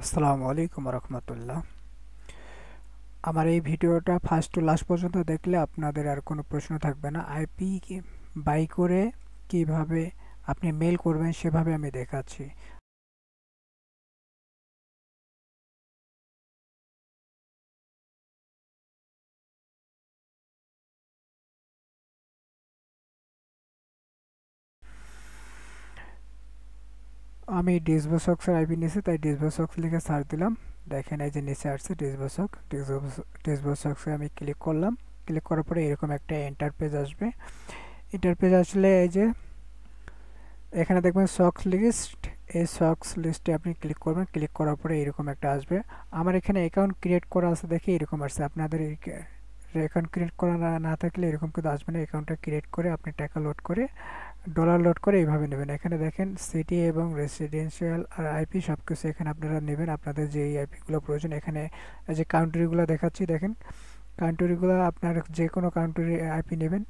আসসালামু আলাইকুম রহমতুল্লাহ। আমার এই ভিডিওটা ফার্স্ট টু লাস্ট পর্যন্ত দেখলে আপনাদের আর কোনো প্রশ্ন থাকবে না। আইপি বাই করে কিভাবে আপনি মেল করবেন সেভাবে আমি দেখাচ্ছি। আমি ডিসবোসক্সের আইপি নিয়েছি, তাই ডিসবোসক্স লিখে সার্চ দিলাম। দেখেন এই যে নিচে আসছে ডিসবোসক্সে আমি ক্লিক করলাম। ক্লিক করার পরে এরকম একটা ইন্টারপেজ আসবে। ইন্টারপেজ আসলে এই যে এখানে দেখবেন সক্স লিস্ট, এই সক্স লিস্টে আপনি ক্লিক করবেন। ক্লিক করার পরে এরকম একটা আসবে। আমার এখানে অ্যাকাউন্ট ক্রিয়েট করা আছে দেখে এরকম আসছে। আপনাদের অ্যাকাউন্ট ক্রিয়েট করা না থাকলে এরকম কিন্তু আসবে না। অ্যাকাউন্টটা ক্রিয়েট করে আপনি টাকা লোড করে ডলার লোড করে এইভাবে নেবেন। এখানে দেখেন সিটি এবং রেসিডেন্সিয়াল আর আইপি সব কিছু এখানে আপনারা নেবেন, আপনাদের যে এই আইপিগুলো প্রয়োজন। এখানে এই যে কান্ট্রিগুলো দেখাচ্ছি, দেখেন কান্ট্রিগুলো আপনার যে কোনো কান্ট্রির আইপি নেবেন।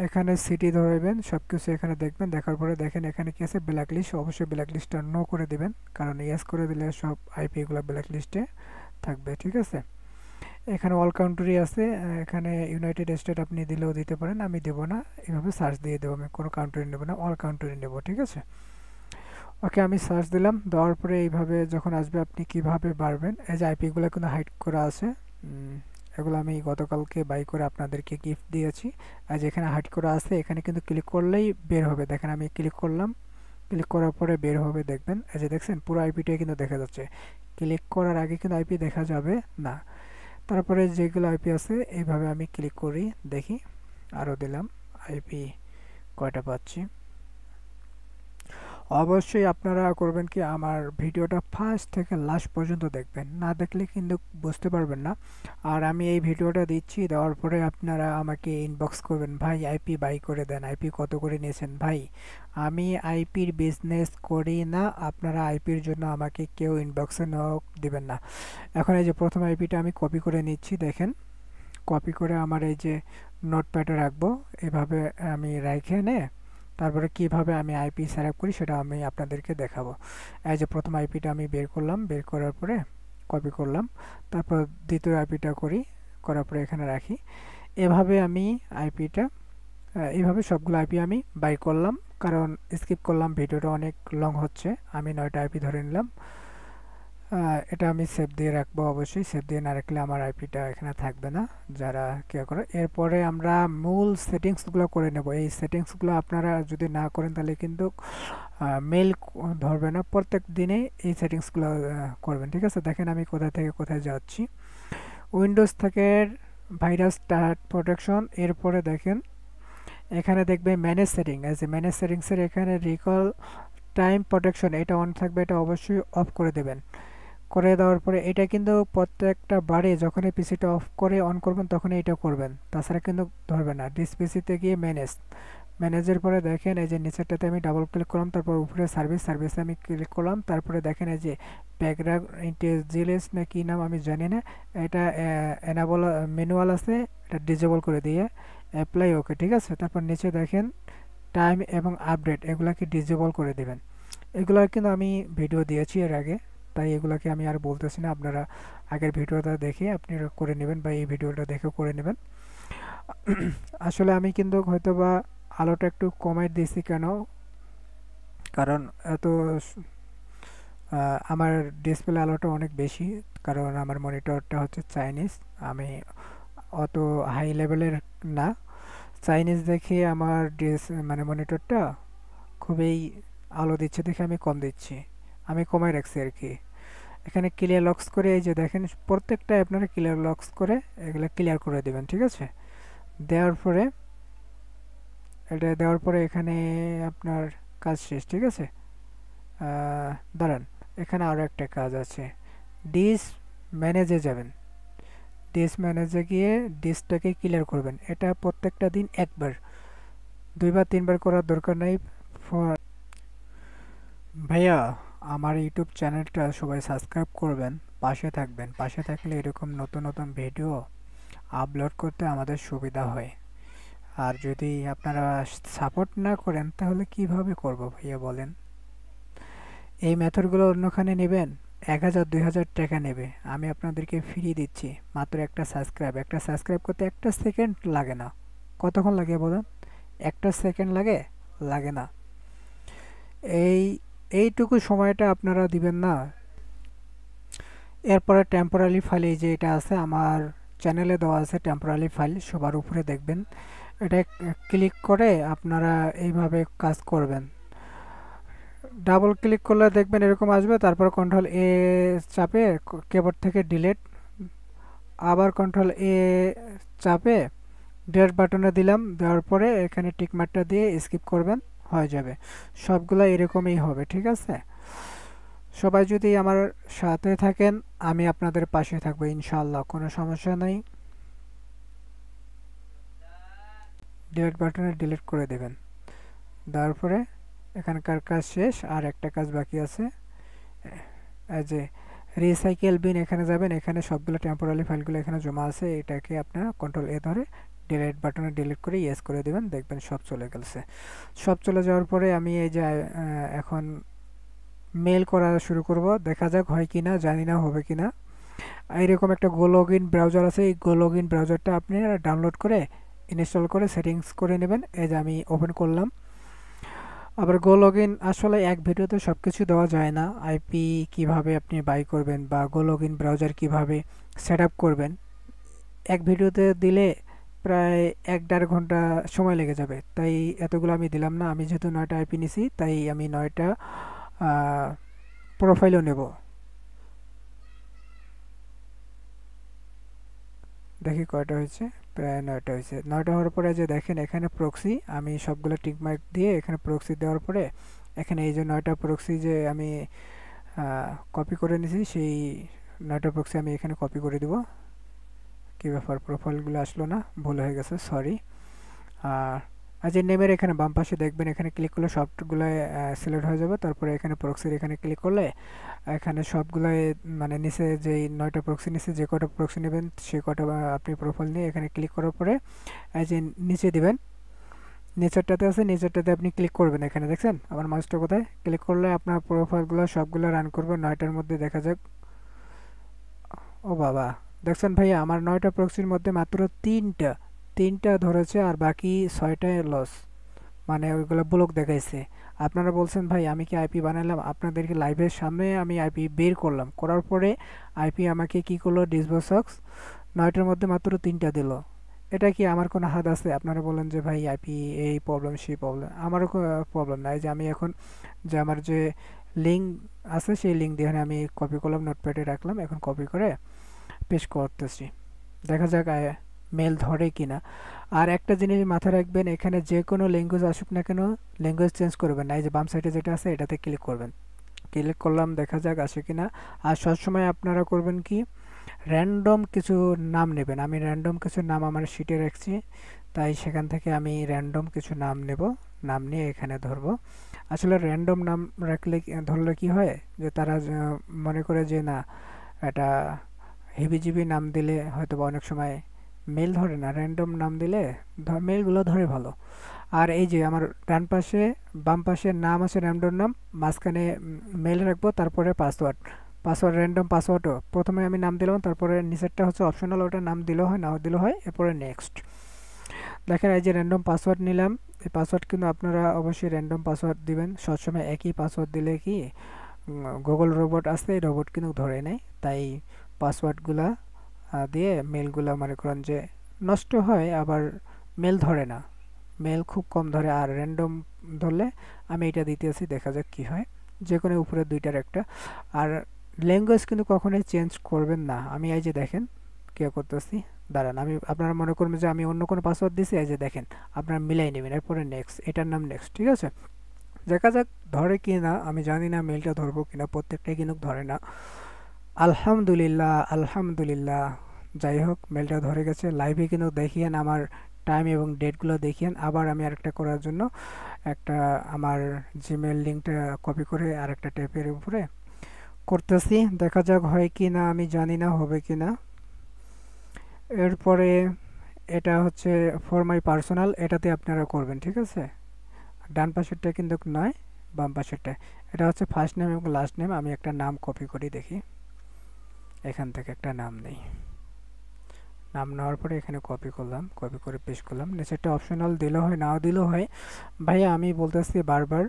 এখানে সিটি ধরবেন, সব কিছু এখানে দেখবেন। দেখার পরে দেখেন এখানে কি আছে, ব্ল্যাক লিস্ট। অবশ্যই ব্ল্যাক লিস্টটা নো করে দিবেন, কারণ ইয়েস করে দিলে সব আইপি এগুলো ব্ল্যাক লিস্টে থাকবে। ঠিক আছে, এখানে অল কান্ট্রি আছে। এখানে ইউনাইটেড স্টেট আপনি দিলেও দিতে পারেন, আমি দেবো না। এভাবে সার্চ দিয়ে দেবো, আমি কোনো কান্ট্রি নেবো না, অল কান্ট্রি নেবো। ঠিক আছে, ওকে আমি সার্চ দিলাম। দেওয়ার পরে এইভাবে যখন আসবে আপনি কিভাবে বাড়বেন। এই যে আইপিগুলো কিন্তু হাইড করা আছে, এগুলো আমি গতকালকে বাই করে আপনাদেরকে গিফট দিয়েছি। আর যেখানে হাইড করা আছে এখানে কিন্তু ক্লিক করলেই বের হবে। দেখেন আমি ক্লিক করলাম, ক্লিক করার পরে বের হবে। দেখবেন এই যে দেখছেন পুরো আইপিটাই কিন্তু দেখা যাচ্ছে। ক্লিক করার আগে কিন্তু আইপি দেখা যাবে না। তারপরে যেগুলো আইপি আছে এইভাবে আমি ক্লিক করি, দেখি আরও দিলাম আইপি কয়টা পাচ্ছি। অবশ্যই আপনারা করবেন কি, আমার ভিডিওটা ফার্স্ট থেকে লাস্ট পর্যন্ত দেখবেন, না দেখলে কিন্তু বুঝতে পারবেন না। আর আমি এই ভিডিওটা দিচ্ছি, দেওয়ার পরে আপনারা আমাকে ইনবক্স করবেন, ভাই আইপি বাই করে দেন, আইপি কত করে নিয়েছেন। ভাই আমি আইপির বিজনেস করি না, আপনারা আইপির জন্য আমাকে কেউ ইনবক্সে নক দিবেন না। এখন এই যে প্রথম আইপিটা আমি কপি করে নিচ্ছি, দেখেন কপি করে আমার এই যে নোটপ্যাডে রাখবো। এভাবে আমি রেখে নে তারপরে কিভাবে আমি আইপি সেট আপ করি সেটা আমি আপনাদেরকে দেখাবো। এই যে প্রথম আইপিটা আমি বের করলাম, বের করার পরে কপি করলাম। তারপর দ্বিতীয় আইপিটা করার পরে এখানে রাখি। এভাবে আমি আইপিটা এইভাবে সবগুলো আইপি আমি বাই করলাম, কারণ স্কিপ করলাম, ভিডিওটা অনেক লং হচ্ছে। আমি 9টা আইপি ধরে নিলাম। এটা আমি সেভ দিয়ে রাখবো, অবশ্যই সেভ দিয়ে না রাখলে আমার আইপিটা এখানে থাকবে না, যারা কেউ করে। এরপরে আমরা মূল সেটিংসগুলো করে নেব। এই সেটিংসগুলো আপনারা যদি না করেন তাহলে কিন্তু মেল ধরবে না। প্রত্যেক দিনে এই সেটিংসগুলো করবেন। ঠিক আছে, দেখেন আমি কোথা থেকে কোথায় যাচ্ছি। উইন্ডোজ থেকে ভাইরাস প্রোটেকশন, এরপরে দেখেন এখানে দেখবে ম্যানেজ সেটিং। এই যে ম্যানেজ সেটিংসের এখানে রিকল টাইম প্রোটেকশন, এটা অন থাকবে, এটা অবশ্যই অফ করে দেবেন। করে দেওয়ার পরে এটা কিন্তু প্রত্যেকটা বারে যখনই পিসিটা অফ করে অন করবেন তখনই এটা করবেন, তাছাড়া কিন্তু ধরবে না। ডিসপিসিতে গিয়ে ম্যানেজের পরে দেখেন এই যে নিচেরটাতে আমি ডাবল ক্লিক করলাম, তারপর উপরে সার্ভিসে আমি ক্লিক করলাম। তারপরে দেখেন এই যে ব্যাকগ্রাউন্ড ইন্টেলিজেন্স না কি নাম আমি জানি না, এটা এনাবল ম্যানুয়াল আছে, এটা ডিজেবল করে দিয়ে অ্যাপ্লাই ওকে। ঠিক আছে, তারপর নিচে দেখেন টাইম এবং আপডেট, এগুলাকে ডিজেবল করে দেবেন। এগুলো কিন্তু আমি ভিডিও দিয়েছি এর আগে, তাই এগুলাকে আমি আর বলতেছি না। আপনারা আগের ভিডিওটা দেখে আপনি করে নেবেন, বা এই ভিডিওটা দেখে করে নেবেন। আসলে আমি কিন্তু হয়তোবা আলোটা একটু কমাই দিয়েছি, কেন কারণ এত আমার ডিসপ্লে আলোটা অনেক বেশি, কারণ আমার মনিটরটা হচ্ছে চাইনিজ। আমি অত হাই লেভেলের না, চাইনিজ দেখে আমার মানে মনিটরটা খুবই আলো দিচ্ছে দেখে আমি কম দিচ্ছি, আমি কমাই রাখছি আর কি। এখানে ক্লিয়ার লক্স করে এই যে দেখেন প্রত্যেকটা আপনারা ক্লিয়ার লক্স করে এগুলো ক্লিয়ার করে দেবেন। ঠিক আছে, দেওয়ার পরে এটা দেওয়ার পরে এখানে আপনার কাজ শেষ। ঠিক আছে, দাঁড়ান, এখানে আরও একটা কাজ আছে। ডিস ম্যানেজে যাবেন, ডিস ম্যানেজে গিয়ে ডিসটাকে ক্লিয়ার করবেন। এটা প্রত্যেকটা দিন একবার, দুইবার তিনবার করার দরকার নাই। ভাইয়া আমার ইউটিউব চ্যানেলটা সবাই সাবস্ক্রাইব করবেন, পাশে থাকবেন। পাশে থাকলে এরকম নতুন নতুন ভিডিও আপলোড করতে আমাদের সুবিধা হয়। আর যদি আপনারা সাপোর্ট না করেন তাহলে কিভাবে করব ভাইয়া বলেন। এই মেথডগুলো অন্যখানে নেবেন, 1000 2000 টাকা নেবে, আমি আপনাদেরকে ফ্রি দিচ্ছি মাত্র একটা সাবস্ক্রাইব করতে 1 সেকেন্ড লাগে না। কতক্ষণ লাগে বলেন? 1 সেকেন্ড লাগে? লাগে না। এই এইটুকু সময়টা আপনারা দিবেন না। এরপরে টেম্পোরারি ফাইল, এই যে এটা আছে আমার চ্যানেলে দেওয়া আছে টেম্পোরারি ফাইল, সবার উপরে দেখবেন। এটা ক্লিক করে আপনারা এইভাবে কাজ করবেন। ডাবল ক্লিক করলে দেখবেন এরকম আসবে, তারপর কন্ট্রোল এ চাপে কিবোর্ড থেকে ডিলিট, আবার কন্ট্রোল এ চাপে ডিলিট বাটনে দিলাম, দেওয়ার পরে এখানে টিকমার্কটা দিয়ে স্কিপ করবেন, হয়ে যাবে। সবগুলো এরকমই হবে, ঠিক আছে? সবাই যদি আমার সাথে থাকেন, আমি আপনাদের পাশে থাকবো ইনশাআল্লাহ, কোনো সমস্যা নেই। ডিলিট বাটনে ডিলিট করে দেবেন, দেওয়ার পরে এখানকার কাজ শেষ, আর একটা কাজ বাকি আছে। এই যে রিসাইকেল বিন, এখানে যাবেন, এখানে সবগুলো টেম্পোরারি ফাইলগুলো এখানে জমা আছে, এটাকে আপনারা কন্ট্রোল এ ধরে ডিলিট বাটনে ডিলিট করে ইয়েস করে দেবেন, দেখবেন সব চলে গেছে। সব চলে যাওয়ার পরে আমি এই যে এখন মেল করা শুরু করব, দেখা যাক হয় কিনা, জানি না হবে কিনা। এইরকম একটা গো লগইন ব্রাউজার আছে, এই গো লগইন ব্রাউজারটা আপনি ডাউনলোড করে ইনস্টল করে সেটিংস করে নেবেন। এই যে আমি ওপেন করলাম। আবার গো লগইন আসলে এক ভিডিওতে সব কিছু দেওয়া যায় না, আইপি কিভাবে আপনি বাই করবেন বা গো লগইন ব্রাউজার কিভাবে সেট আপ করবেন, এক ভিডিওতে দিলে প্রায় 1-1.5 ঘন্টা সময় লেগে যাবে, তাই এতগুলো আমি দিলাম না। আমি যেহেতু 9টা আইপি নিছি, তাই আমি 9টা প্রোফাইলও নেব। দেখি কয়টা হয়েছে, প্রায় 9টা হয়েছে। 9টা হওয়ার পরে যে দেখেন এখানে প্রক্সি, আমি সবগুলো টিকমার্ক দিয়ে এখানে প্রক্সি দেওয়ার পরে এখানে এই যে 9টা প্রক্সি যে আমি কপি করে নিয়েছি, সেই 9টা প্রক্সি আমি এখানে কপি করে দিব। কী ব্যাপার, প্রোফাইলগুলো আসলো না, ভুল হয়ে গেছে, সরি। আর আজ নেমের এখানে বাম পাশে দেখবেন, এখানে ক্লিক করলে সবগুলো সিলেক্ট হয়ে যাবে। তারপরে এখানে প্রক্সির এখানে ক্লিক করলে এখানে সবগুলাই মানে নিচে যেই 9টা প্রক্সি নিচে যে কটা প্রক্সি নেবেন সেই কটা আপনি প্রোফাইল নিয়ে এখানে ক্লিক করার পরে এই যে নিচে দিবেন, নিচেরটাতে আছে, নিচেরটাতে আপনি ক্লিক করবেন। এখানে দেখছেন আমার মাউসটা কোথায়, ক্লিক করলে আপনার প্রোফাইলগুলো সবগুলো রান করবে 9টার মধ্যে। দেখা যাক, ও বাবা, দেখছেন ভাইয়া আমার 9টা প্রক্সির মধ্যে মাত্র তিনটা ধরেছে, আর বাকি 6টায় লস, মানে ওইগুলো ব্লক দেখাইছে। আপনারা বলছেন ভাই আমি কি আইপি বানালাম, আপনাদেরকে লাইভের সামনে আমি আইপি বের করলাম, করার পরে আইপি আমাকে কি করলো, ডিসবক্স 9টার মধ্যে মাত্র 3টা দিল। এটা কি আমার কোনো হাত আছে? আপনারা বলেন যে ভাই আইপি এই প্রবলেম সেই প্রবলেম, আমারও প্রবলেম নাই। যে আমি এখন যে আমার যে লিঙ্ক আছে সেই লিঙ্ক দিয়ে আমি কপি করলাম, নোটপ্যাডে রাখলাম, এখন কপি করে পেস্ট করতেছি, দেখা যাক মেল ধরে কিনা। আর একটা জিনিস মাথায় রাখবেন, এখানে যে কোনো ল্যাঙ্গুয়েজ আসুক না কেন, ল্যাঙ্গুয়েজ চেঞ্জ করবেন না। এই যে বাম সাইডে যেটা আছে এটাতে ক্লিক করবেন, ক্লিক করলাম, দেখা যাক আসে কিনা। আর সবসময় আপনারা করবেন কি, র্যান্ডম কিছু নাম নেবেন। আমি র্যান্ডম কিছু নাম আমার শিটে রাখছি, তাই সেখান থেকে আমি র্যান্ডম কিছু নাম নেব, নাম নিয়ে এখানে ধরবো। আসলে র্যান্ডম নাম রাখলে ধরলে কি হয়, যে তারা মনে করে যে না এটা হেবিজিবি নাম দিলে হয়তো অনেক সময় মেল ধরে না, র্যান্ডম নাম দিলে মেলগুলো ধরে ভালো। আর এই যে আমার ডান পাশে বাম পাশে নাম আছে র্যান্ডম নাম, মাঝখানে মেল রাখবো, তারপরে পাসওয়ার্ড র্যান্ডম পাসওয়ার্ডও প্রথমে আমি নাম দিলাম, তারপরে নিচেরটা হচ্ছে অপশনাল, ওটা নাম দিলেও হয় নাও দিলেও হয়, এরপরে নেক্সট। দেখেন এই যে র্যান্ডম পাসওয়ার্ড নিলাম, এই পাসওয়ার্ড কিন্তু আপনারা অবশ্যই র্যান্ডম পাসওয়ার্ড দিবেন। সবসময় একই পাসওয়ার্ড দিলে কি গুগল রোবট আসলে এই রোবট কিন্তু ধরে নেয়, তাই পাসওয়ার্ডগুলা দিয়ে মেলগুলা মনে করেন যে নষ্ট হয়, আবার মেল ধরে না, মেল খুব কম ধরে। আর র্যান্ডম ধরলে আমি এটা দিতেছি, দেখা যাক কি হয়, যে কোনো উপরে দুইটার একটা। আর ল্যাঙ্গুয়েজ কিন্তু কখনোই চেঞ্জ করবেন না। আমি এই যে দেখেন কি করতেছি, দাঁড়ান, আমি আপনারা মনে করবেন যে আমি অন্য কোনো পাসওয়ার্ড দিছি, এই যে দেখেন আপনারা মিলাই নেবেন, এরপরে নেক্সট, এটার নাম নেক্সট, ঠিক আছে? দেখা যাক ধরে কি না, আমি জানি না মেলটা ধরবো কিনা, প্রত্যেকটাই কিন্তু ধরে না। আলহামদুলিল্লাহ, আলহামদুলিল্লাহ, যাই হোক মেলটা ধরে গেছে। লাইভে কিন্তু দেখিয়েন আমার টাইম এবং ডেটগুলো দেখিয়েন। আবার আমি আরেকটা করার জন্য একটা আমার জিমেল লিঙ্কটা কপি করে আরেকটা ট্যাপের উপরে করতেছি, দেখা যাক হয় কি না, আমি জানি না হবে কি না। এরপরে এটা হচ্ছে ফর মাই পার্সোনাল, এটাতে আপনারা করবেন, ঠিক আছে? ডান পাশেরটা কিন্তু নয়, বাম পাশেরটা। এটা হচ্ছে ফার্স্ট নেম এবং লাস্ট নেম। আমি একটা নাম কপি করি দেখি, এখান থেকে একটা নাম নেই। নাম নেওয়ার পরে এখানে কপি করলাম, কপি করে পেস্ট করলাম। নিচেরটা অপশনাল দিলেও হয়, নাও দিলেও হয়। ভাইয়া আমি বলতেছি বারবার,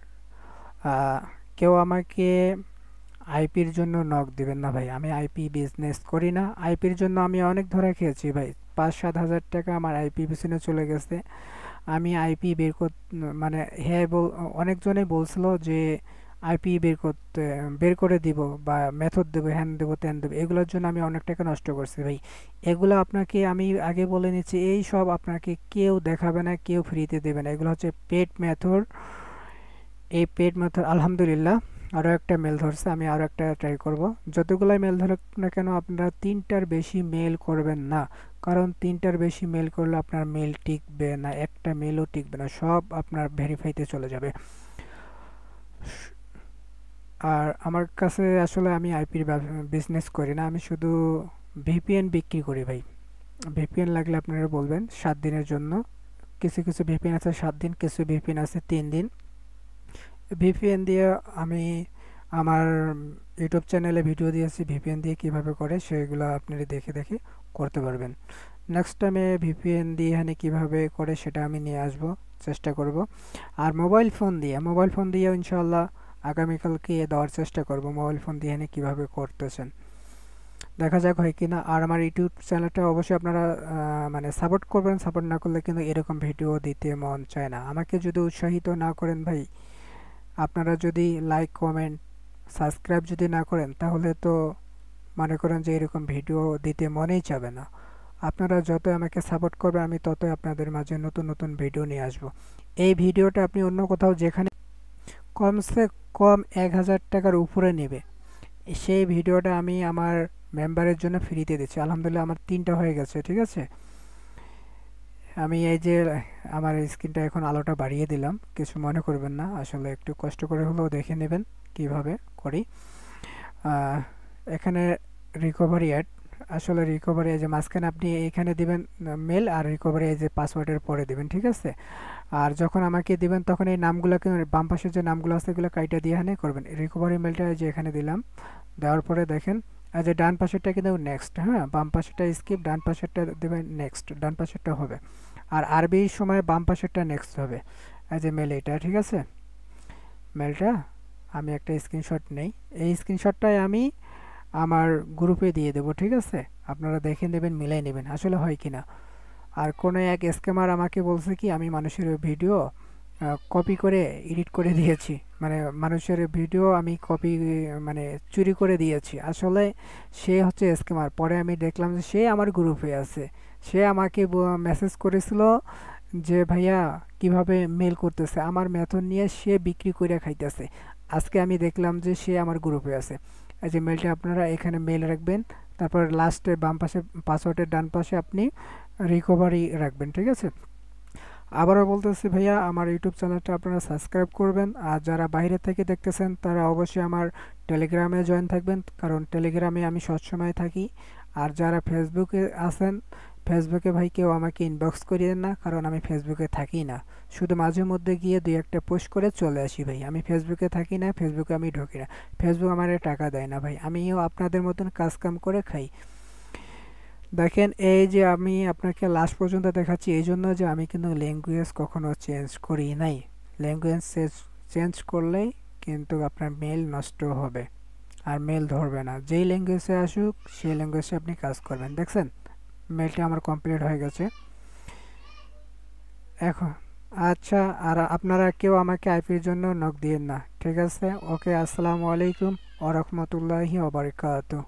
কেউ আমাকে আইপির জন্য নক দিবেন না ভাই। আমি আইপি বিজনেস করি না। আইপির জন্য আমি অনেক ধরা খেয়েছি ভাই, 5-7 হাজার টাকা আমার আইপি পিছনে চলে গেছে। আমি আইপি বের কর, মানে হ্যাঁ অনেকজনেই বলছিল যে আইপি বের করে দিব বা মেথড দেবো, হ্যান দেবো, ত্যান দেবো। এগুলোর জন্য আমি অনেক টাকা নষ্ট করছি ভাই। এগুলো আপনাকে আমি আগে বলে নিচ্ছি, এই সব আপনাকে কেউ দেখাবে না, কেউ ফ্রিতে দেবে না। এগুলো হচ্ছে পেড মেথড। এই পেড মেথড আলহামদুলিল্লাহ আরও একটা মেল ধরছে, আমি আরও একটা ট্রাই করব। যতগুলাই মেল ধরুক না কেন আপনারা 3টার বেশি মেল করবেন না, কারণ 3টার বেশি মেল করলে আপনার মেল টিকবে না, একটা মেলও টিকবে না, সব আপনার ভেরিফাইতে চলে যাবে। আর আমার কাছে আসলে আমি আইপির বিজনেস করি না, আমি শুধু ভিপিএন বিক্রি করি ভাই। ভিপিএন লাগলে আপনারা বলবেন 7 দিনের জন্য। কিছু কিছু ভিপিএন আছে 7 দিন, কিছু ভিপিএন আছে 3 দিন। ভিপিএন দিয়ে আমি আমার ইউটিউব চ্যানেলে ভিডিও দিয়েছি ভিপিএন দিয়ে কিভাবে করে, সেগুলো আপনারা দেখে দেখে করতে পারবেন। নেক্সট টাইমে ভিপিএন দিয়ে এখানে কীভাবে করে সেটা আমি নিয়ে আসব, চেষ্টা করব। আর মোবাইল ফোন দিয়ে ইনশাল্লাহ আগামীকালকে দেওয়ার চেষ্টা করব। মোবাইল ফোন দিয়ে এখানে কীভাবে করতেছেন দেখা যাক হয় কিনা। আর আমার ইউটিউব চ্যানেলটা অবশ্যই আপনারা মানে সাপোর্ট করবেন। সাপোর্ট না করলে কিন্তু এরকম ভিডিও দিতে মন চায় না। আমাকে যদি উৎসাহিত না করেন ভাই, আপনারা যদি লাইক, কমেন্ট, সাবস্ক্রাইব যদি না করেন, তাহলে তো মনে করেন যে এরকম ভিডিও দিতে মনেই চাবে না। আপনারা যত আমাকে সাপোর্ট করবেন, আমি ততই আপনাদের মাঝে নতুন নতুন ভিডিও নিয়ে আসব। এই ভিডিওটা আপনি অন্য কোথাও যেখানে কমসে কম 1000 টাকার উপরে নেবে, সেই ভিডিওটা আমি আমার মেম্বারের জন্য ফ্রিতে দিচ্ছি। আলহামদুলিল্লাহ আমার 3টা হয়ে গেছে, ঠিক আছে। আমি এই যে আমার স্ক্রিনটা এখন আলোটা বাড়িয়ে দিলাম, কিছু মনে করবেন না, আসলে একটু কষ্ট করে হলেও দেখে নেবেন কিভাবে করি। এখানে রিকভারি অ্যাড, আসলে রিকভারি এই যে মাঝখানে আপনি এখানে দিবেন মেল, আর রিকভারি এই যে পাসওয়ার্ডের পরে দিবেন, ঠিক আছে। আর যখন আমাকে দিবেন তখন এই নামগুলোকে, বাম পাশে যে নামগুলো আছে এগুলো কাইটা দিয়ে এখানে করবেন। রিকভারি মেলটা যে এখানে দিলাম, দেওয়ার পরে দেখেন এই যে ডান পাশেরটা কিন্তু নেক্সট, হ্যাঁ, বাম পাশেরটা স্কিপ, ডান পাশেরটা দেবেন নেক্সট, ডান পাশেরটা হবে। আর আরবি সময় বাম পাশেরটা নেক্সট হবে। এই যে মেল এটা, ঠিক আছে। মেলটা আমি একটা স্ক্রিনশট নেই, এই স্ক্রিনশটটাই আমি আমার গ্রুপে দিয়ে দেবো, ঠিক আছে। আপনারা দেখে নেবেন, মিলাই নেবেন আসলে হয় কিনা। আর কোনো এক স্ক্যামার আমাকে বলছে কি আমি মানুষের ভিডিও কপি করে এডিট করে দিয়েছি, মানে মানুষের ভিডিও আমি কপি মানে চুরি করে দিয়েছি। আসলে সে হচ্ছে স্ক্যামার। পরে আমি দেখলাম যে সে আমার গ্রুপে আছে। সে আমাকে মেসেজ করেছিল যে ভাইয়া কিভাবে মেল করতেছে, আমার মেথড নিয়ে সে বিক্রি করে খাইতেছে। আজকে আমি দেখলাম যে সে আমার গ্রুপে আছে। এই যে মেলটা আপনারা এখানে মেল রাখবেন, তারপর লাস্টে বাম পাশে পাসওয়ার্ডের ডান পাশে আপনি রিকভারি রাখবেন, ঠিক আছে। আবারও বলতেছি ভাইয়া, আমার ইউটিউব চ্যানেলটা আপনারা সাবস্ক্রাইব করবেন। আর যারা বাইরে থেকে দেখতেছেন তারা অবশ্যই আমার টেলিগ্রামে জয়েন থাকবেন, কারণ টেলিগ্রামে আমি সবসময় থাকি। আর যারা ফেসবুকে আছেন, ফেসবুকে ভাই কেউ আমাকে ইনবক্স করিয়েন না, কারণ আমি ফেসবুকে থাকি না। শুধু মাঝে মধ্যে গিয়ে 2-1টা পোস্ট করে চলে আসি ভাই। আমি ফেসবুকে থাকি না, ফেসবুকে আমি ঢুকি না। ফেসবুক আমার টাকা দেয় না ভাই, আমিও আপনাদের মতন কাজ কাম করে খাই। দেখেন এই যে আমি আপনাকে লাস্ট পর্যন্ত দেখাচ্ছি এই জন্য যে আমি কিন্তু ল্যাঙ্গুয়েজ কখনো চেঞ্জ করি নাই। ল্যাঙ্গুয়েজ চেঞ্জ করলেই কিন্তু আপনার মেল নষ্ট হবে, আর মেল ধরবে না। যেই ল্যাঙ্গুয়েজে আসুক সেই ল্যাঙ্গুয়েজে আপনি কাজ করবেন। দেখছেন মেলটা আমার কমপ্লিট হয়ে গেছে এখন। আচ্ছা, আর আপনারা কেউ আমাকে আইপির জন্য নক দিয়েন না, ঠিক আছে। ওকে, আসসালামু আলাইকুম ওয়া রাহমাতুল্লাহি ওয়া বারাকাতুহু।